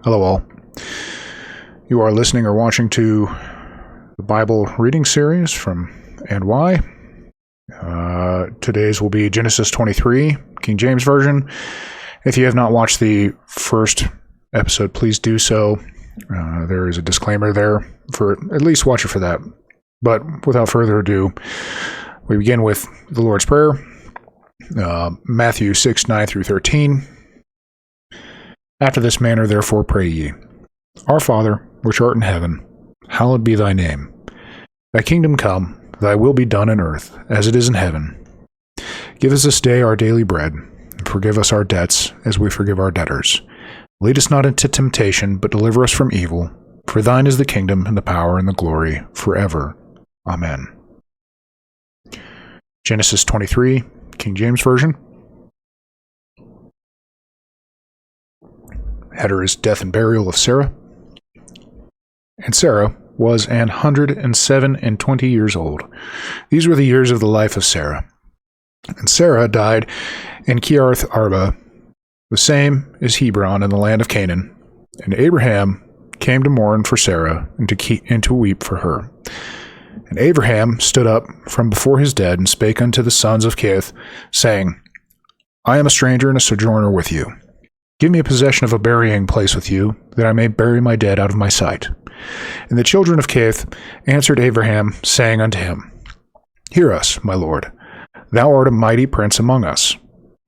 Hello, all. You are listening or watching to the Bible reading series from And Why. Today's will be Genesis 23, King James Version. If you have not watched the first episode, please do so. There is a disclaimer there, for at least watch it for that. But without further ado, we begin with the Lord's Prayer, Matthew 6, 9 through 13. After this manner, therefore, pray ye. Our Father, which art in heaven, hallowed be thy name. Thy kingdom come, thy will be done in earth, as it is in heaven. Give us this day our daily bread, and forgive us our debts, as we forgive our debtors. Lead us not into temptation, but deliver us from evil. For thine is the kingdom, and the power, and the glory, forever. Amen. Genesis 23, King James Version. Header is death and burial of Sarah. And Sarah was 107 and 20 years old. These were the years of the life of Sarah. And Sarah died in Kiriath Arba, the same as Hebron in the land of Canaan. And Abraham came to mourn for Sarah and to weep for her. And Abraham stood up from before his dead and spake unto the sons of Cheth, saying, I am a stranger and a sojourner with you. Give me a possession of a burying place with you, that I may bury my dead out of my sight. And the children of Cheth answered Abraham, saying unto him, Hear us, my lord. Thou art a mighty prince among us.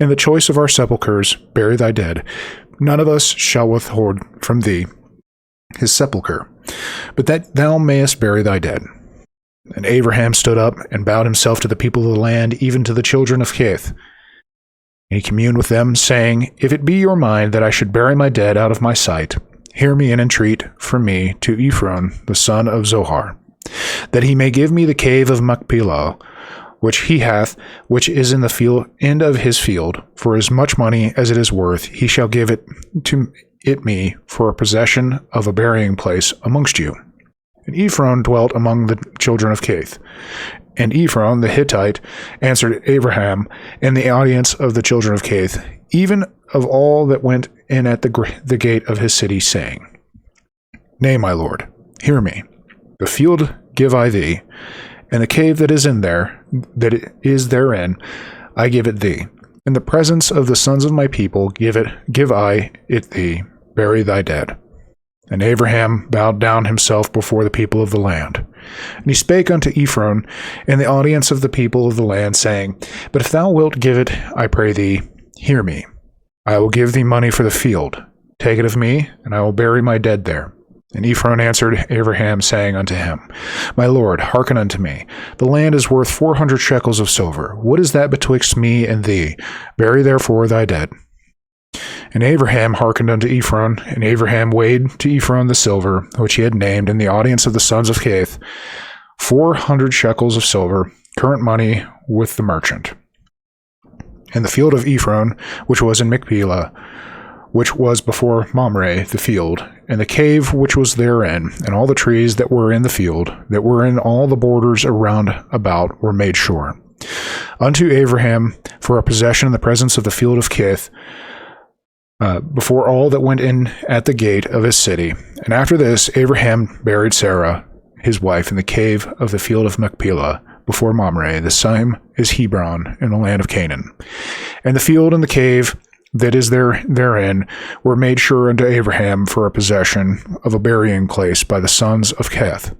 In the choice of our sepulchres bury thy dead. None of us shall withhold from thee his sepulchre, but that thou mayest bury thy dead. And Abraham stood up and bowed himself to the people of the land, even to the children of Cheth. And he communed with them, saying, If it be your mind that I should bury my dead out of my sight, hear me and entreat from me to Ephron, the son of Zohar, that he may give me the cave of Machpelah, which he hath, which is in the end of his field, for as much money as it is worth, he shall give it to me for a possession of a burying place amongst you. And Ephron dwelt among the children of Cheth. And Ephron the Hittite answered Abraham in the audience of the children of Cheth, even of all that went in at the gate of his city, saying, Nay, my lord, hear me. The field give I thee, and the cave that is therein, I give it thee. In the presence of the sons of my people give I it thee. Bury thy dead. And Abraham bowed down himself before the people of the land. And he spake unto Ephron in the audience of the people of the land, saying, But if thou wilt give it, I pray thee, hear me. I will give thee money for the field. Take it of me, and I will bury my dead there. And Ephron answered Abraham, saying unto him, My lord, hearken unto me. The land is worth 400 shekels of silver. What is that betwixt me and thee? Bury therefore thy dead. And Abraham hearkened unto Ephron, and Abraham weighed to Ephron the silver, which he had named in the audience of the sons of Cheth, 400 shekels of silver, current money with the merchant. And the field of Ephron, which was in Machpelah, which was before Mamre, the field, and the cave which was therein, and all the trees that were in the field, that were in all the borders around about, were made sure. Unto Abraham for a possession in the presence of the field of Cheth, before all that went in at the gate of his city. And after this, Abraham buried Sarah, his wife, in the cave of the field of Machpelah, before Mamre, the same as Hebron, in the land of Canaan. And the field and the cave that is therein were made sure unto Abraham for a possession of a burying place by the sons of Cheth.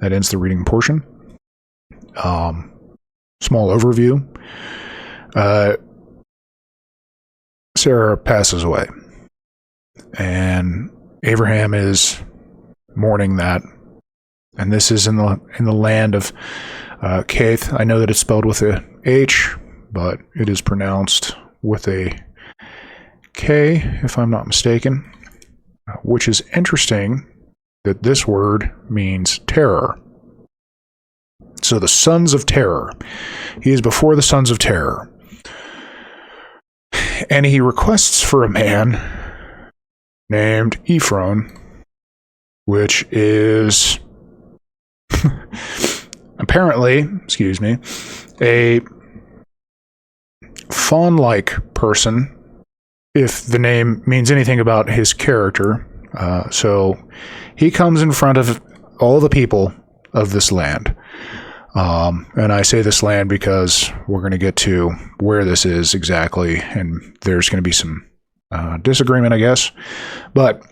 That ends the reading portion. Small overview. Sarah passes away, and Abraham is mourning that, and this is in the land of Cheth. I know that it's spelled with a H, but it is pronounced with a K, if I'm not mistaken, which is interesting that this word means terror. So the sons of terror. He is before the sons of terror. And he requests for a man named Ephron, which is apparently, a fawn-like person if the name means anything about his character. So he comes in front of all the people of this land. And I say this land because we're going to get to where this is exactly, and there's going to be some disagreement, I guess. But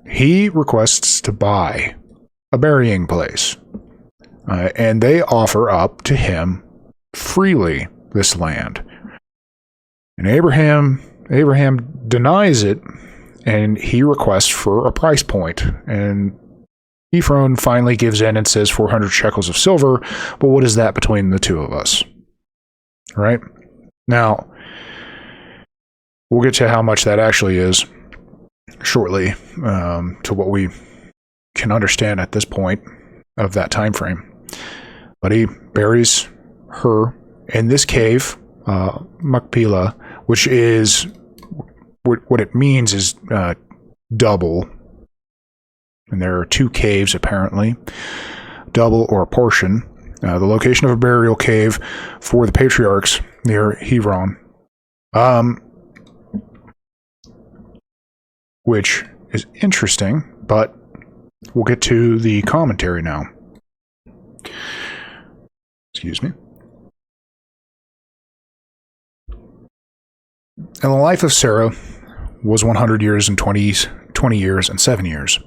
he requests to buy a burying place, and they offer up to him freely this land. And Abraham denies it, and he requests for a price point. And Ephron finally gives in and says 400 shekels of silver, but what is that between the two of us? Right? Now, we'll get to how much that actually is shortly, to what we can understand at this point of that time frame. But he buries her in this cave, Machpelah, which is, what it means is double. And there are 2 caves, apparently, double or a portion. The location of a burial cave for the patriarchs near Hebron, which is interesting, but we'll get to the commentary now. Excuse me. And the life of Sarah was 100 years and 20 years and 7 years.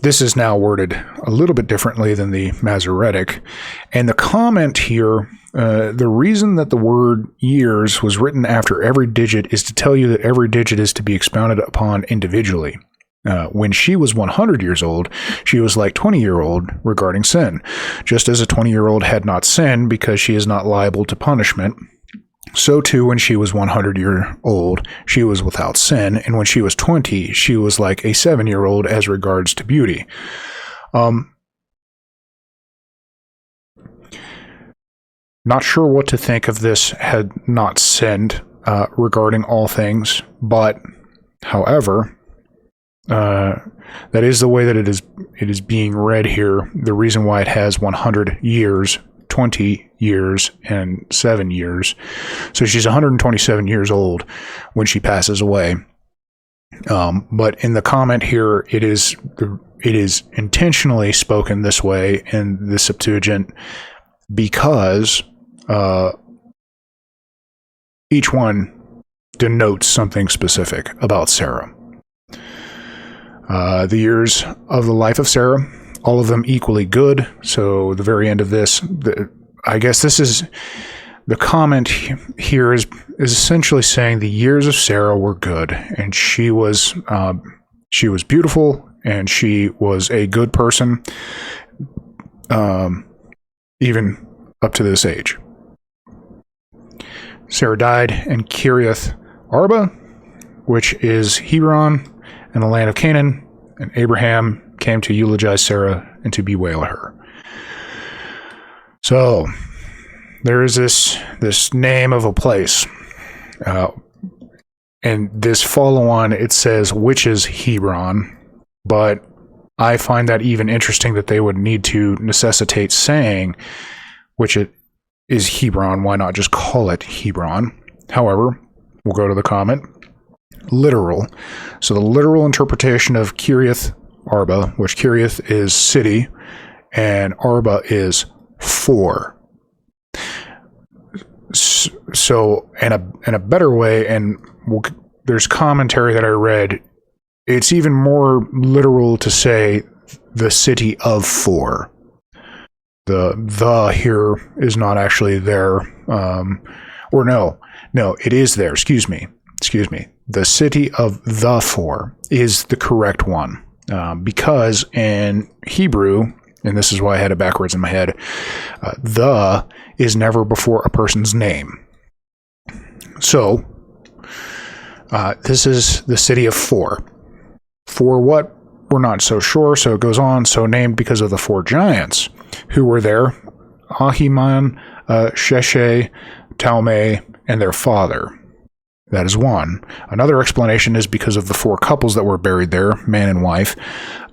This is now worded a little bit differently than the Masoretic. And the comment here, the reason that the word years was written after every digit is to tell you that every digit is to be expounded upon individually. When she was 100 years old, she was like 20-year-old regarding sin. Just as a 20-year-old had not sinned because she is not liable to punishment, so too when she was 100 years old, she was without sin, and when she was 20, she was like a 7-year-old as regards to beauty. Not sure what to think of this had not sinned regarding all things, but however, that is the way that it is being read here. The reason why it has 100 years, 20 years, and 7 years. So she's 127 years old when she passes away. But in the comment here, it is intentionally spoken this way in the Septuagint because each one denotes something specific about Sarah. The years of the life of Sarah, all of them equally good. So the very end of this, I guess this is the comment here is essentially saying the years of Sarah were good, and she was beautiful, and she was a good person, even up to this age. Sarah died in Kiriath Arba, which is Hebron, in the land of Canaan, and Abraham came to eulogize Sarah and to bewail her. So, there is this name of a place, and this follow-on, it says, which is Hebron, but I find that even interesting that they would need to necessitate saying which it is Hebron. Why not just call it Hebron? However, we'll go to the comment. Literal. So the literal interpretation of Kiriath Arba, which Kiriath is city, and Arba is 4. So, and a better way, and there's commentary that I read, it's even more literal to say the city of 4. The here is not actually there, or no, it is there. Excuse me. The city of the 4 is the correct one, because in Hebrew, and this is why I had it backwards in my head, the is never before a person's name. So, this is the city of 4. For what? We're not so sure, so it goes on, so named because of the 4 giants who were there, Ahiman, Sheshai, Talmai, and their father. That is one. Another explanation is because of the 4 couples that were buried there, man and wife.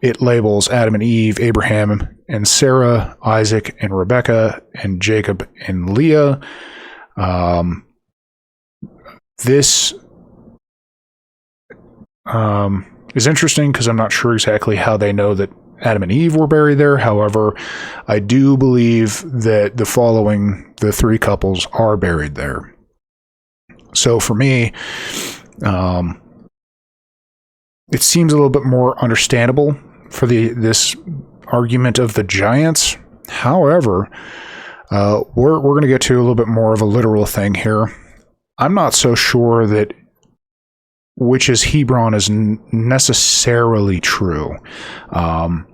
It labels Adam and Eve, Abraham and Sarah, Isaac and Rebekah, and Jacob and Leah. this is interesting because I'm not sure exactly how they know that Adam and Eve were buried there. However, I do believe that the three couples are buried there. So for me, it seems a little bit more understandable for this argument of the giants. However, we're going to get to a little bit more of a literal thing here. I'm not so sure that which is Hebron is necessarily true. But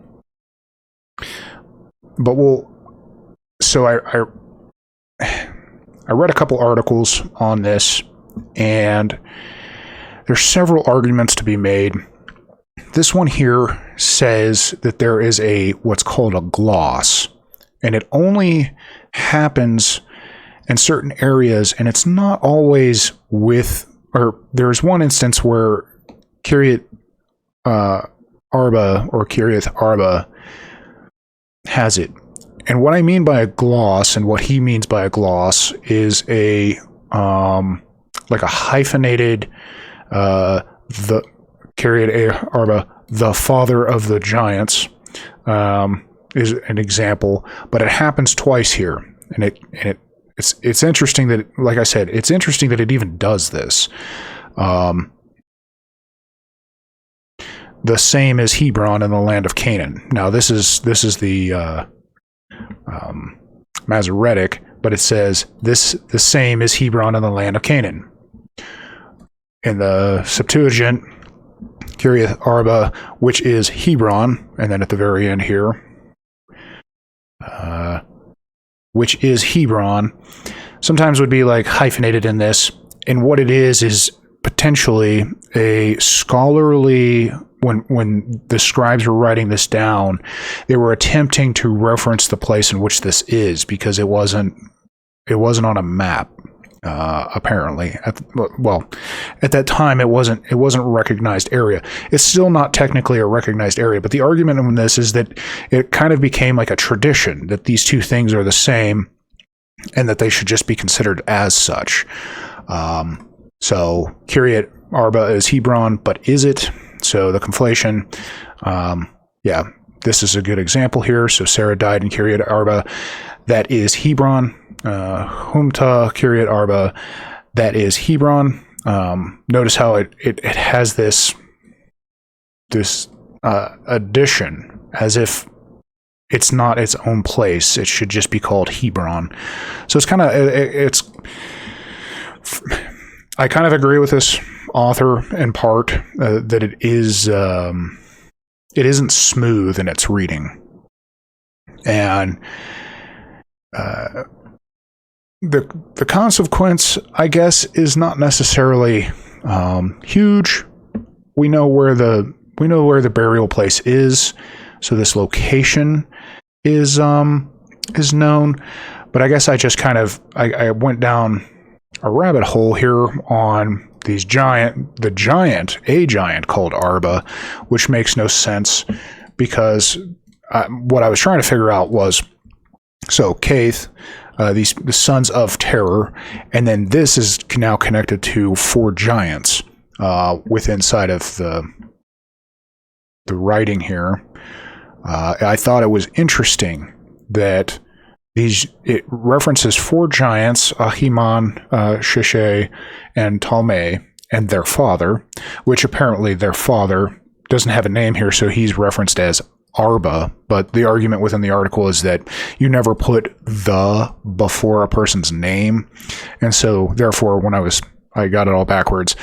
so I read a couple articles on this, and there's several arguments to be made. This one here says that there is what's called a gloss, and it only happens in certain areas, and it's not always or there's one instance where Kiryat Arba or Kiryat Arba has it. And what I mean by a gloss, and what he means by a gloss, is like a hyphenated the Kiryat Arba, the father of the giants, is an example, but it happens twice here, and it's interesting that, like I said, it's interesting that it even does this. The same as Hebron in the land of Canaan. Now this is the Masoretic, but it says the same as Hebron in the land of Canaan. In the Septuagint, Kiryat Arba, which is Hebron, and then at the very end here, which is Hebron, sometimes would be like hyphenated in this. And what it is potentially a scholarly, when the scribes were writing this down, they were attempting to reference the place in which this is, because it wasn't on a map. Apparently, at that time, it wasn't a recognized area. It's still not technically a recognized area, but the argument on this is that it kind of became like a tradition that these two things are the same, and that they should just be considered as such. So Kiryat Arba is Hebron, but is it? So the conflation, this is a good example here. So Sarah died in Kiryat Arba, that is Hebron. Humta Kiryat Arba, that is Hebron. Notice how it has this addition, as if it's not its own place. It should just be called Hebron. So it's kind of I kind of agree with this author in part that it isn't smooth in its reading, and the consequence, I guess, is not necessarily huge. We know where the burial place is, so this location is known. But I guess I just kind of I went down a rabbit hole here on a giant called Arba, which makes no sense, because what I was trying to figure out was, so Kaith, the sons of terror, and then this is now connected to four giants inside of the writing here. I thought it was interesting that it references four giants: Ahiman, Sheshai, and Talmai, and their father, which apparently their father doesn't have a name here, so he's referenced as Arba, but the argument within the article is that you never put the before a person's name, and so therefore when I got it all backwards,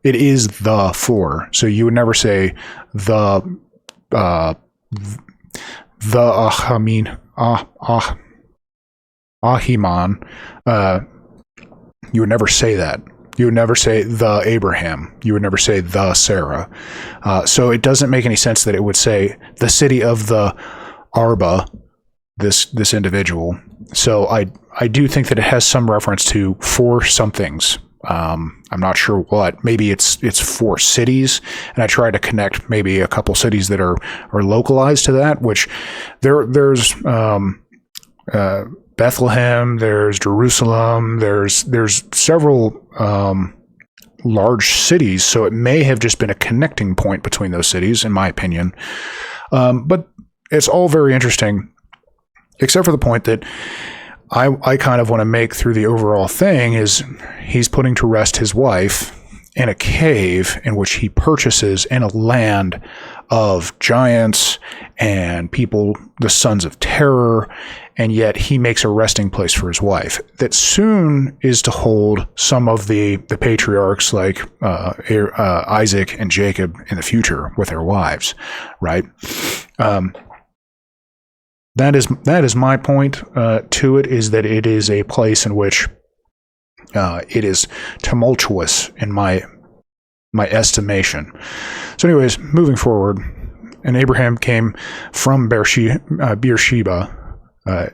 it is the four, so you would never say the Ahiman. You would never say that. You would never say the Abraham. You would never say the Sarah. So it doesn't make any sense that it would say the city of the Arba, this individual. So I do think that it has some reference to four somethings. I'm not sure what. Maybe it's four cities, and I try to connect maybe a couple cities that are localized to that. Which there's Bethlehem, there's Jerusalem, there's several large cities, so it may have just been a connecting point between those cities, in my opinion. But it's all very interesting, except for the point that I kind of want to make through the overall thing is he's putting to rest his wife in a cave in which he purchases in a land of giants and people, the sons of terror, and yet he makes a resting place for his wife that soon is to hold some of the patriarchs like Isaac and Jacob in the future with their wives, right? That is my point to it, is that it is a place in which it is tumultuous in my estimation. So anyways, moving forward, and Abraham came from Beersheba.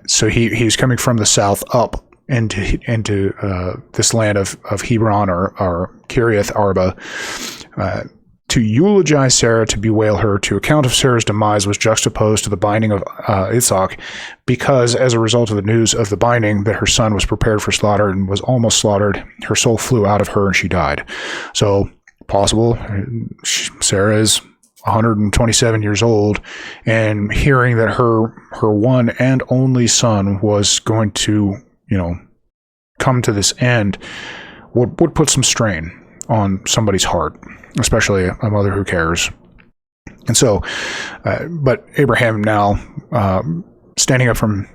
So he's coming from the south up into this land of Hebron or Kiriath Arba, to eulogize Sarah, to bewail her. To account of Sarah's demise was juxtaposed to the binding of Isaac, because as a result of the news of the binding that her son was prepared for slaughter and was almost slaughtered, her soul flew out of her and she died. So possible, Sarah is 127 years old, and hearing that her one and only son was going to, come to this end would put some strain on somebody's heart, especially a mother who cares. And so, but Abraham now, standing up from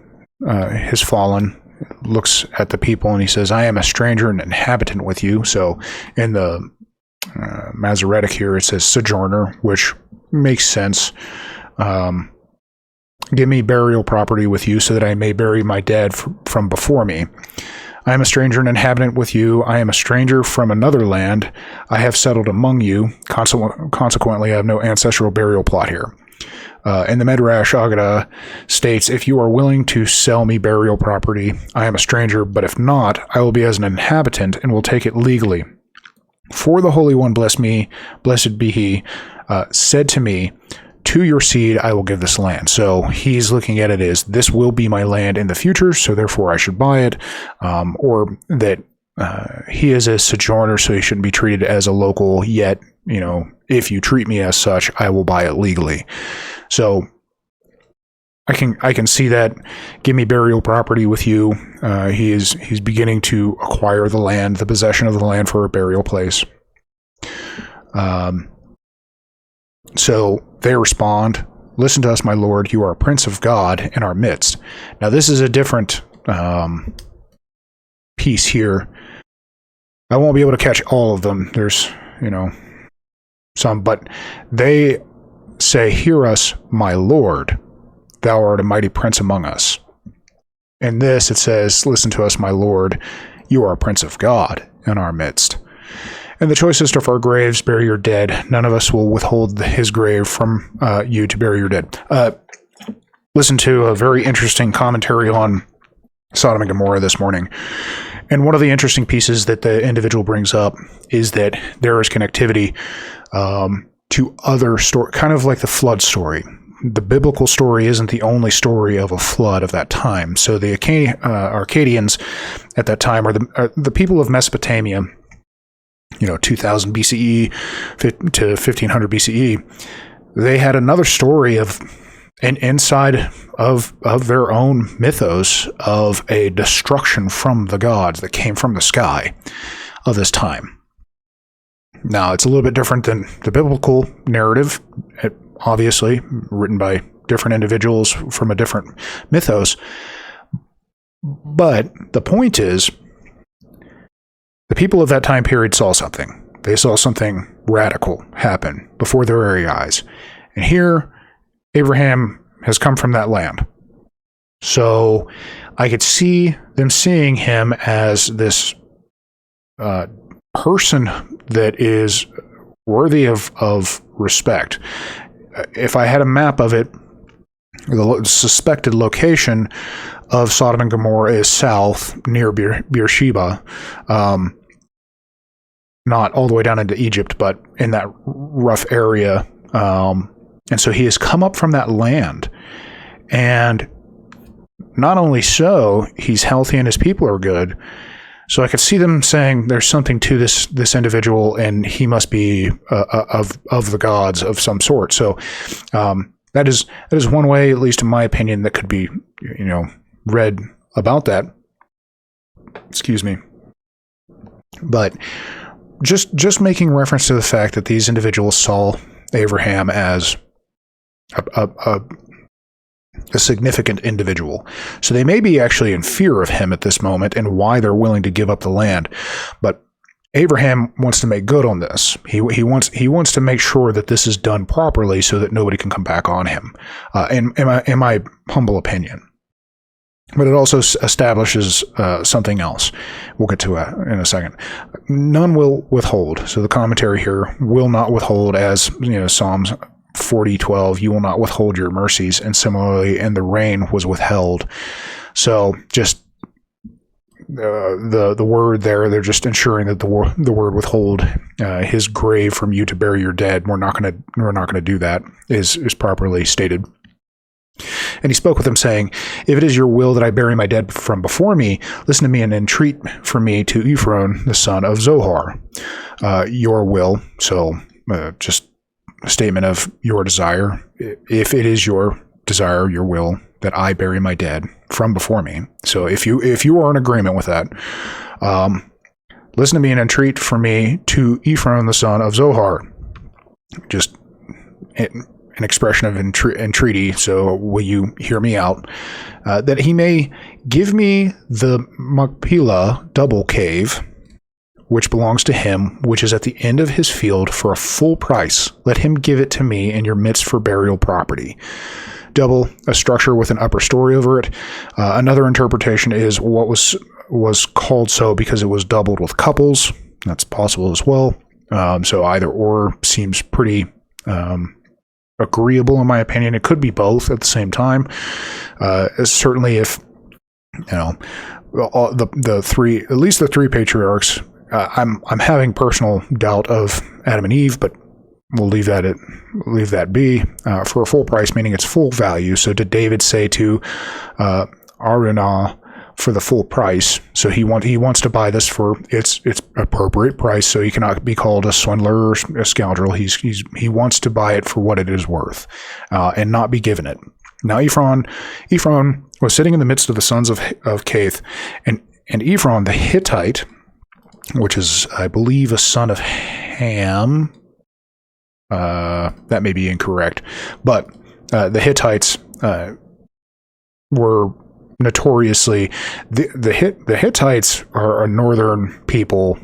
his fallen, looks at the people and he says, "I am a stranger and inhabitant with you." So in the Masoretic here, it says sojourner, which makes sense. "Give me burial property with you so that I may bury my dead from before me. I am a stranger and inhabitant with you. I am a stranger from another land. I have settled among you. Consequently, I have no ancestral burial plot here." And the Midrash Agada states, "If you are willing to sell me burial property, I am a stranger, but if not, I will be as an inhabitant and will take it legally. For the Holy One, blessed be he, said to me, to your seed I will give this land." So he's looking at it as, this will be my land in the future, so therefore I should buy it, or that he is a sojourner, so he shouldn't be treated as a local, yet, if you treat me as such, I will buy it legally. So I can see that. Give me burial property with you. He's beginning to acquire the land, the possession of the land for a burial place. So they respond, "Listen to us, my Lord. You are a prince of God in our midst." Now this is a different piece here. I won't be able to catch all of them. There's, some, but they say, "Hear us, my Lord. Thou art a mighty prince among us." In this, it says, "Listen to us, my Lord. You are a prince of God in our midst. And the choicest of our graves, bury your dead. None of us will withhold his grave from you to bury your dead." Listen to a very interesting commentary on Sodom and Gomorrah this morning. And one of the interesting pieces that the individual brings up is that there is connectivity to other stories, kind of like the flood story. The biblical story isn't the only story of a flood of that time. So the Akkadians at that time are the people of Mesopotamia, 2000 BCE to 1500 BCE. They had another story of, and inside of their own mythos, of a destruction from the gods that came from the sky of this time. Now, it's a little bit different than the biblical narrative, obviously, written by different individuals from a different mythos. But the point is, the people of that time period saw something. They saw something radical happen before their very eyes. And here, Abraham has come from that land. So I could see them seeing him as this person that is worthy of respect. If I had a map of it, the suspected location of Sodom and Gomorrah is south, near Beersheba, not all the way down into Egypt, but in that rough area. And so he has come up from that land. And not only so, he's healthy and his people are good. So I could see them saying there's something to this individual, and he must be of the gods of some sort. So that is one way, at least in my opinion, that could be read about that. Excuse me. But just making reference to the fact that these individuals saw Abraham as a significant individual. So they may be actually in fear of him at this moment and why they're willing to give up the land. But Abraham wants to make good on this. He wants to make sure that this is done properly so that nobody can come back on him, in my humble opinion. But it also establishes something else. We'll get to it in a second. None will withhold. So the commentary here, will not withhold, as Psalms 40:12, you will not withhold your mercies, and similarly, and the rain was withheld. So just the word there, they're just ensuring that the word withhold, his grave from you to bury your dead. We're not gonna do that. Is properly stated. And he spoke with them, saying, if it is your will that I bury my dead from before me, listen to me and entreat for me to Ephron, the son of Zohar. Your will. So just a statement of your desire. If it is your desire, your will, that I bury my dead from before me. So if you are in agreement with that, listen to me and entreat for me to Ephron, the son of Zohar. Just an expression of entreaty, so will you hear me out, that he may give me the Machpelah double cave, which belongs to him, which is at the end of his field, for a full price. Let him give it to me in your midst for burial property. Double, a structure with an upper story over it. Another interpretation is what was called so because it was doubled with couples. That's possible as well. So either or seems pretty agreeable in my opinion. It could be both at the same time. Certainly if the three, at least the three patriarchs, I'm having personal doubt of Adam and Eve, but we'll leave that be. For a full price, meaning its full value. So did David say to Araunah for the full price? So he wants to buy this for its appropriate price, so he cannot be called a swindler or a scoundrel. He wants to buy it for what it is worth, and not be given it. Now Ephron was sitting in the midst of the sons of Cath, and Ephron the Hittite, which is, I believe, a son of Ham. That may be incorrect, but the Hittites were notoriously the Hittites are a northern people.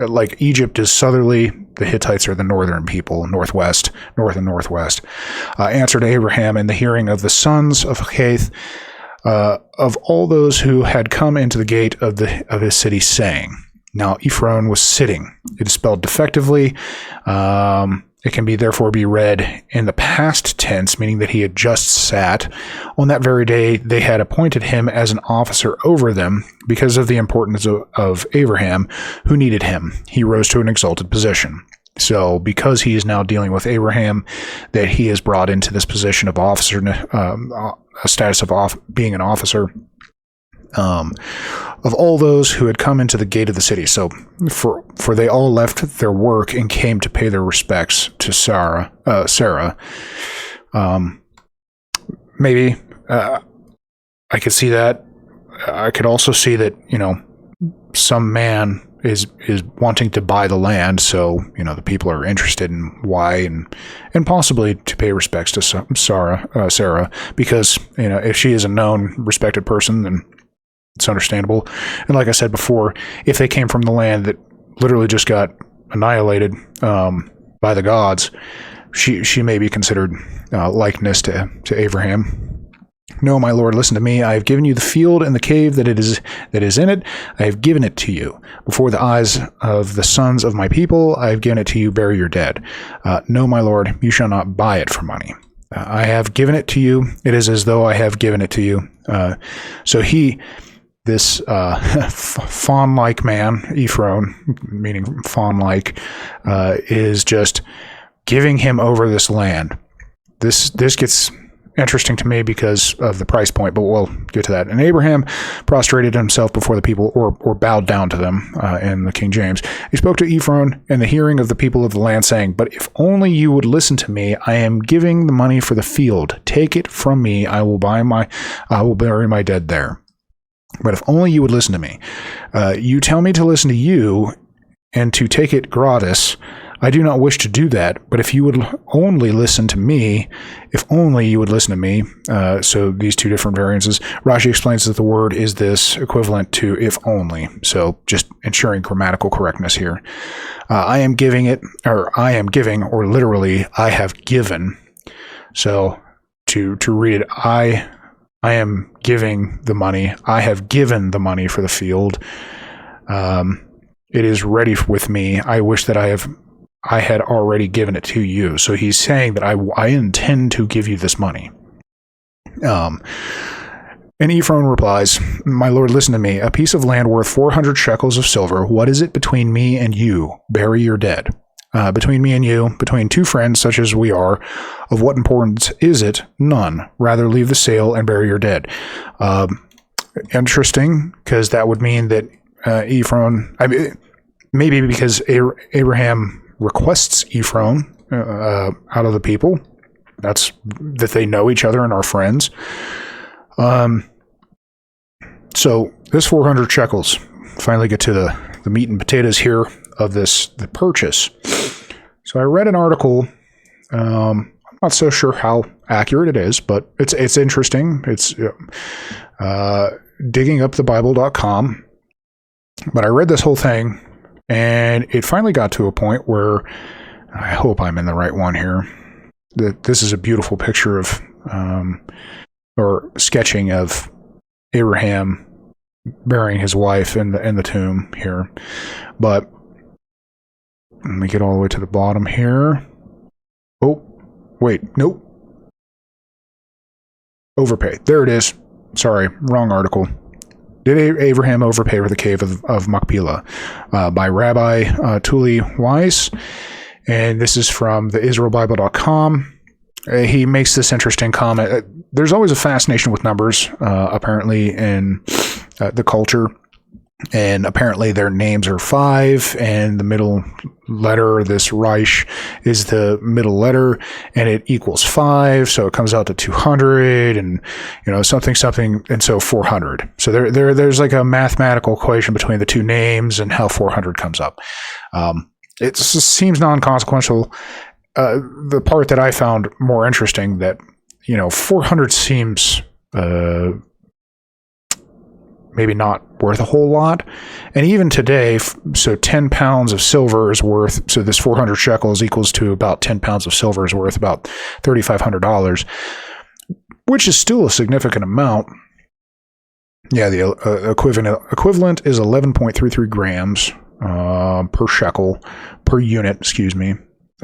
Like Egypt is southerly, the Hittites are the northern people, north and northwest. Answered Abraham in the hearing of the sons of Cath, of all those who had come into the gate of his city, saying. Now Ephron was sitting. It is spelled defectively. It can therefore be read in the past tense, meaning that he had just sat. On that very day, they had appointed him as an officer over them because of the importance of Abraham, who needed him. He rose to an exalted position. So because he is now dealing with Abraham, that he is brought into this position of officer, a status of being an officer. Of all those who had come into the gate of the city. So for they all left their work and came to pay their respects to Sarah. Maybe I could see that. I could also see that, some man is wanting to buy the land, so the people are interested in why, and possibly to pay respects to Sarah, because if she is a known, respected person, then it's understandable. And like I said before, if they came from the land that literally just got annihilated by the gods, she may be considered likeness to Abraham. No, my lord, listen to me. I have given you the field and the cave that is in it. I have given it to you. Before the eyes of the sons of my people, I have given it to you. Bury your dead. No, my lord, you shall not buy it for money. I have given it to you. It is as though I have given it to you. So this fawn-like man, Ephron, meaning fawn-like, is just giving him over this land. This gets interesting to me because of the price point, but we'll get to that. And Abraham prostrated himself before the people, or bowed down to them in the King James. He spoke to Ephron in the hearing of the people of the land, saying, "But if only you would listen to me, I am giving the money for the field. Take it from me. I will bury my dead there. But if only you would listen to me. You tell me to listen to you and to take it gratis. I do not wish to do that, but if you would only listen to me, if only you would listen to me." So these two different variances. Rashi explains that the word is this equivalent to if only. So just ensuring grammatical correctness here. I am giving, or literally, I have given. So to read it, I am giving the money. I have given the money for the field. It is ready with me. I wish that I had already given it to you. So he's saying that I intend to give you this money. And Ephron replies, "My lord, listen to me. A piece of land worth 400 shekels of silver. What is it between me and you? Bury your dead." Between me and you, between two friends such as we are, of what importance is it? None. Rather leave the sale and bury your dead. Interesting, because that would mean that Ephron, maybe because Abraham requests Ephron out of the people. That's that they know each other and are friends. So this 400 shekels, finally get to the meat and potatoes here of the purchase. So I read an article. I'm not so sure how accurate it is, but it's interesting. It's diggingupthebible.com. But I read this whole thing, and it finally got to a point where I hope I'm in the right one here. This is a beautiful picture of, or sketching of Abraham burying his wife in the tomb here. But let me get all the way to the bottom here. Oh, wait, nope. Overpay. There it is. Sorry, wrong article. Did Abraham overpay for the cave of Machpelah? By Rabbi Tuli Weiss. And this is from the IsraelBible.com. He makes this interesting comment. There's always a fascination with numbers, apparently, in the culture. And apparently their names are 5, and the middle letter, this Reich, is the middle letter, and it equals 5, so it comes out to 200, and something, and so 400. So there's like a mathematical equation between the two names and how 400 comes up. It seems non-consequential. The part that I found more interesting, that 400 seems maybe not worth a whole lot. And even today, so 10 pounds of silver is worth, so this 400 shekels equals to about 10 pounds of silver is worth about $3,500, which is still a significant amount. Yeah, the equivalent is 11.33 grams per shekel, per unit, excuse me.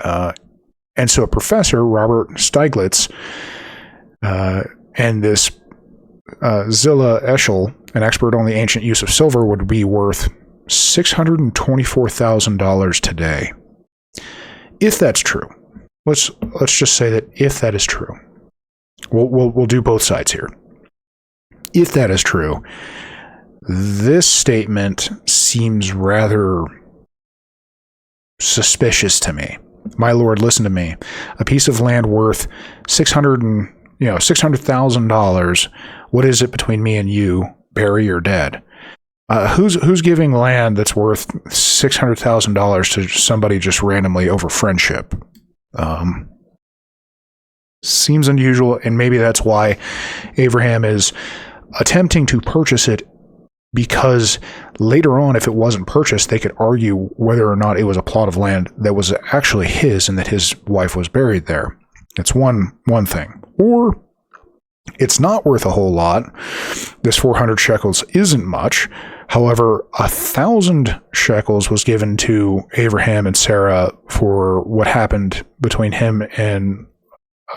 And so a professor, Robert Stieglitz, and this Zilla Eshel, an expert on the ancient use of silver, would be worth $624,000 today. If that's true, let's just say that if that is true, we'll do both sides here. If that is true, this statement seems rather suspicious to me. My lord, listen to me. A piece of land worth $600,000. What is it between me and you? Bury your dead. Who's giving land that's worth $600,000 to somebody just randomly over friendship? Seems unusual, and maybe that's why Abraham is attempting to purchase it, because later on, if it wasn't purchased, they could argue whether or not it was a plot of land that was actually his and that his wife was buried there. It's one thing. Or it's not worth a whole lot. This 400 shekels isn't much. However, 1,000 shekels was given to Abraham and Sarah for what happened between him and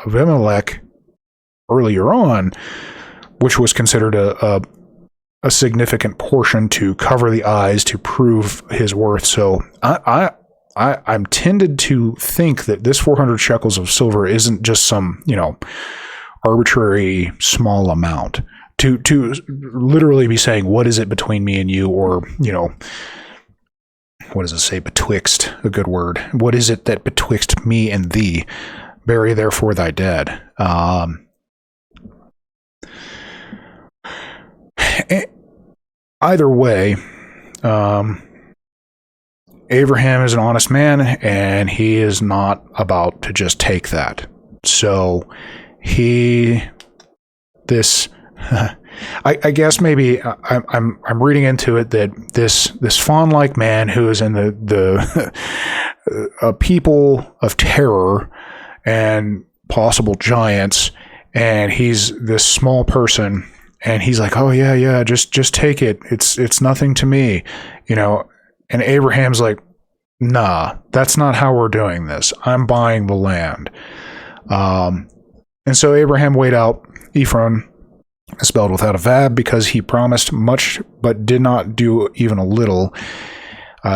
Abimelech earlier on, which was considered a significant portion to cover the eyes to prove his worth. So I'm tended to think that this 400 shekels of silver isn't just some, arbitrary small amount. To literally be saying, what is it between me and you? Or, what does it say? Betwixt, a good word. What is it that betwixt me and thee? Bury therefore thy dead. Either way, Abraham is an honest man, and he is not about to just take that. So I guess maybe I'm reading into it that this fawn-like man who is in the people of terror and possible giants, and he's this small person, and he's like, oh yeah, just take it. It's nothing to me, And Abraham's like, nah, that's not how we're doing this. I'm buying the land. And so Abraham weighed out Ephron, spelled without a vab, because he promised much but did not do even a little.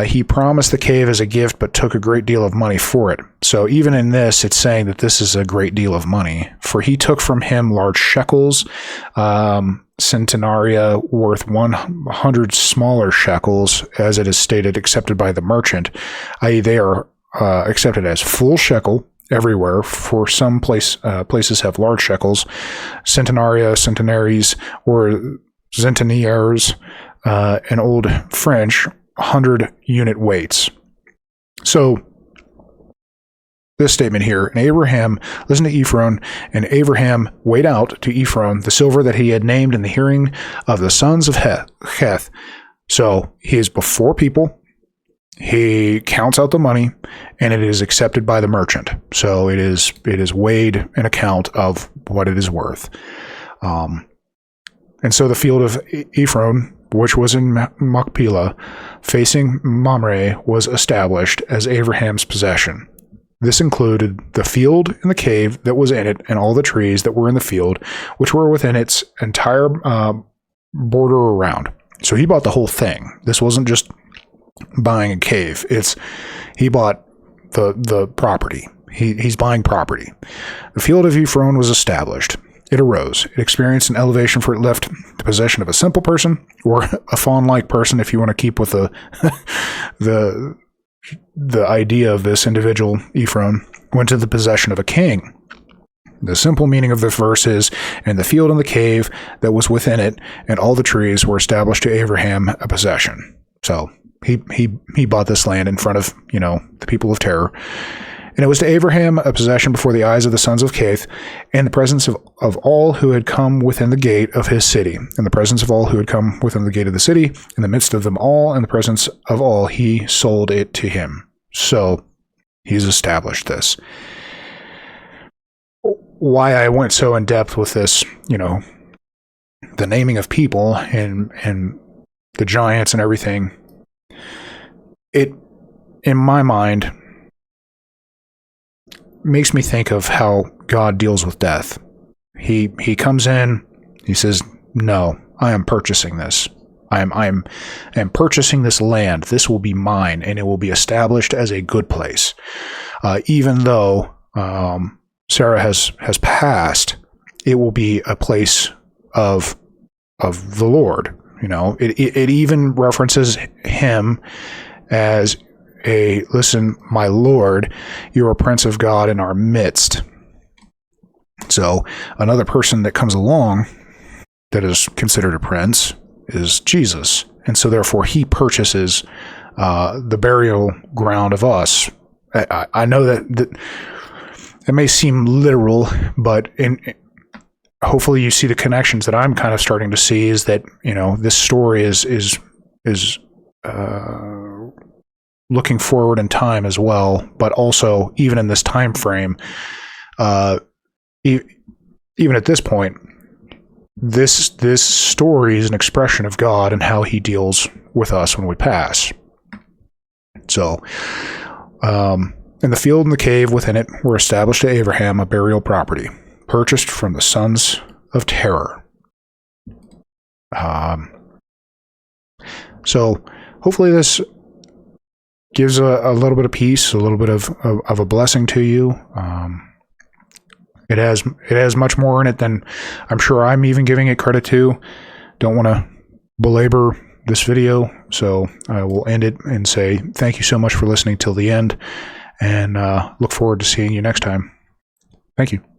He promised the cave as a gift but took a great deal of money for it. So even in this, it's saying that this is a great deal of money. For he took from him large shekels, centenaria worth 100 smaller shekels, as it is stated, accepted by the merchant, i.e. they are accepted as full shekel everywhere, for some places have large shekels, centenaries, or centeniers, in Old French, 100 unit weights. So this statement here, and Abraham listened to Ephron, and Abraham weighed out to Ephron the silver that he had named in the hearing of the sons of Heth. So he is before people. He counts out the money, and it is accepted by the merchant. So it is weighed an account of what it is worth. And so the field of Ephron, which was in Machpelah, facing Mamre, was established as Abraham's possession. This included the field and the cave that was in it, and all the trees that were in the field, which were within its entire border around. So he bought the whole thing. This wasn't just buying a cave. He bought the property. He's buying property. The field of Ephron was established. It arose. It experienced an elevation, for it left the possession of a simple person, or a fawn-like person, if you want to keep with the idea of this individual. Ephron went to the possession of a king. The simple meaning of the verse is, and the field and the cave that was within it, and all the trees were established to Abraham a possession. So he bought this land in front of, the people of terror. And it was to Abraham a possession before the eyes of the sons of Cath, in the presence of all who had come within the gate of his city. In the presence of all who had come within the gate of the city, in the midst of them all, in the presence of all, he sold it to him. So he's established this. Why I went so in depth with this, the naming of people and the giants and everything, it, in my mind, makes me think of how God deals with death. He comes in, he says, no, I am purchasing this. I am purchasing this land. This will be mine, and it will be established as a good place. Even though Sarah has passed, it will be a place of the Lord. It even references him as listen, my Lord, you're a Prince of God in our midst. So another person that comes along that is considered a prince is Jesus. And so therefore he purchases the burial ground of us. I know that it may seem literal, but hopefully you see the connections that I'm kind of starting to see, is that, this story is looking forward in time as well, but also even in this time frame, even at this point, this story is an expression of God and how he deals with us when we pass. So, and the field and the cave within it were established to Abraham a burial property, purchased from the sons of terror. So hopefully this gives a little bit of peace, a little bit of a blessing to you. It has much more in it than I'm sure I'm even giving it credit to. Don't want to belabor this video, so I will end it and say thank you so much for listening till the end, and look forward to seeing you next time. Thank you.